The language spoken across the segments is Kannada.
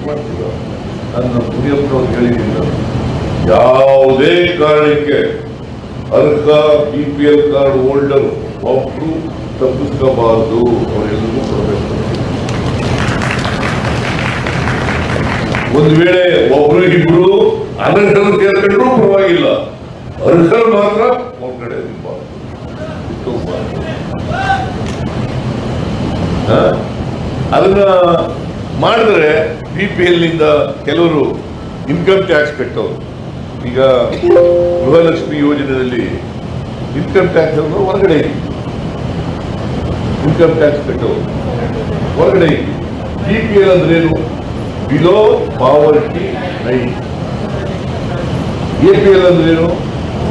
ಮಾಡ್ತೀವಿ. ನನ್ನ ಮುನಿಯಪ್ಪನವ್ರು ಹೇಳಿದ್ದೀನಿ, ಯಾವುದೇ ಕಾರಣಕ್ಕೆ ಅರ್ಹ BPL ಕಾರ್ಡ್ ಹೋಲ್ಡರ್ ಒಬ್ರು ತಪ್ಪಿಸ್ಕೋಬಾರ್ದು, ಅವರೆಲ್ಲರೂ ಕೊಡಬೇಕು. ಒಂದು ವೇಳೆ ಒಬ್ರು ಇಬ್ರು ಅನರ್ಹರು ಸೇರ್ಕೊಂಡ್ರೂ ಪರವಾಗಿಲ್ಲ, ಅರ್ಹರು ಮಾತ್ರ ಹೊರಗಡೆ ಅದನ್ನ ಮಾಡಿದ್ರೆ BPL ನಿಂದ ಕೆಲವರು ಇನ್ಕಮ್ ಟ್ಯಾಕ್ಸ್ ಕಟ್ಟೋರು. ಈಗ ಗೃಹಲಕ್ಷ್ಮಿ ಯೋಜನೆಯಲ್ಲಿ ಇನ್ಕಮ್ ಟ್ಯಾಕ್ಸ್ ಅಂದ್ರೆ ಹೊರಗಡೆ ಇನ್ಕಮ್ ಟ್ಯಾಕ್ಸ್ ಕಟ್ಟೋರು ಹೊರಗಡೆ BPL ಅಂದ್ರೇನು? Below poverty line. APL ಅಂದ್ರೇನು?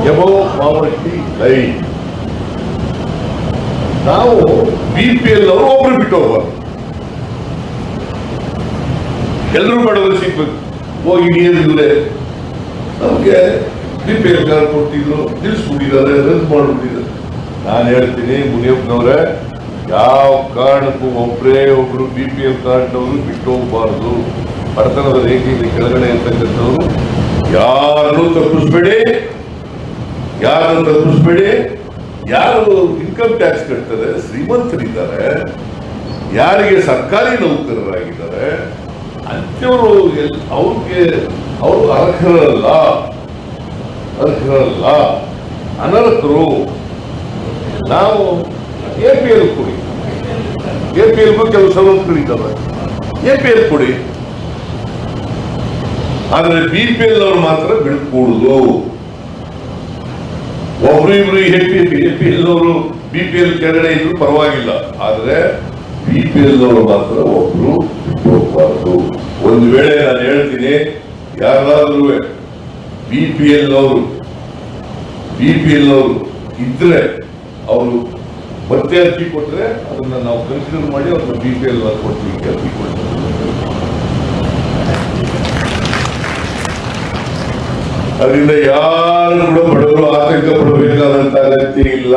Above poverty line. ನಾವು BPL ಅವರು ಒಬ್ರು ಬಿಟ್ಟು ಹೋಗ್ಬಾರ್ದು, ಎಲ್ಲರೂ ಬಡವರು ಸಿಗ್ಬೇಕು. ಹೋಗಿ ನೀರಿಲ್ಲದೆ ನಮ್ಗೆ BPL ಕಾರ್ಡ್ ಕೊಟ್ಟಿದ್ರು, ನಿಲ್ಲಿಸ್ಬಿಟ್ಟಿದ್ದಾರೆ, ರದ್ದು ಮಾಡ್ಬಿಟ್ಟಿದ್ದಾರೆ. ನಾನು ಹೇಳ್ತೀನಿ ಮುನಿಯಪ್ಪನವ್ರೆ, ಯಾವ ಕಾರಣಕ್ಕೂ ಒಬ್ರು BPL ಕಾರ್ಡ್ನವರು ಬಿಟ್ಟು ಹೋಗ್ಬಾರ್ದು. ಬಡತನದ ರೇಖೆಯಲ್ಲಿ ಕೆಳಗಡೆ ಇರ್ತಕ್ಕಂಥವ್ರು ಯಾರನ್ನೂ ತಪ್ಪಿಸ್ಬೇಡಿ. ಯಾರು ಇನ್ಕಮ್ ಟ್ಯಾಕ್ಸ್ ಕಟ್ತಾರೆ, ಶ್ರೀಮಂತರಿದ್ದಾರೆ, ಯಾರಿಗೆ ಸರ್ಕಾರಿ ನೌಕರರಾಗಿದ್ದಾರೆ ಅಂತವರು ಅವರು ಅರ್ಹರಲ್ಲ, ಅನರ್ಹರು. ನಾವು APL ಕೊಡಿ, APLಗೂ ಕೆಲವು ಸವಲತ್ತುಗಳಿದ್ದಾವೆ, APL ಕೊಡಿ. ಆದ್ರೆ BPL ಅವರು ಮಾತ್ರ ಬಿಡ್ಕೂಡುದು. ಒಬ್ರು ಇಬ್ರು APL ಅವರು BPL ಕೆಳಗಡೆ ಇದ್ರು ಪರವಾಗಿಲ್ಲ, ಆದ್ರೆ BPL ಅವರು ಮಾತ್ರ ಒಬ್ರು ಹೋಗ್ಬಾರ್ದು. ಒಂದು ವೇಳೆ ನಾನು ಹೇಳ್ತೀನಿ, ಯಾರಾದ್ರೂ BPL ಅವರು ಇದ್ರೆ ಅವರು ಮತ್ತೆ ಅರ್ಜಿ ಕೊಟ್ರೆ ಅದನ್ನ ನಾವು ಕನ್ಸಿಡರ್ ಮಾಡಿ ಅವ್ರನ್ನ BPL ಕೊಡ್ತೀವಿ, ಅರ್ಜಿ ಕೊಡ್ತೀವಿ. ಅದರಿಂದ ಯಾರು ಕೂಡ ಬಡವರು ಆತಂಕ ಪಡಬೇಕಾದಂತ ಅಗತ್ಯ ಇಲ್ಲ.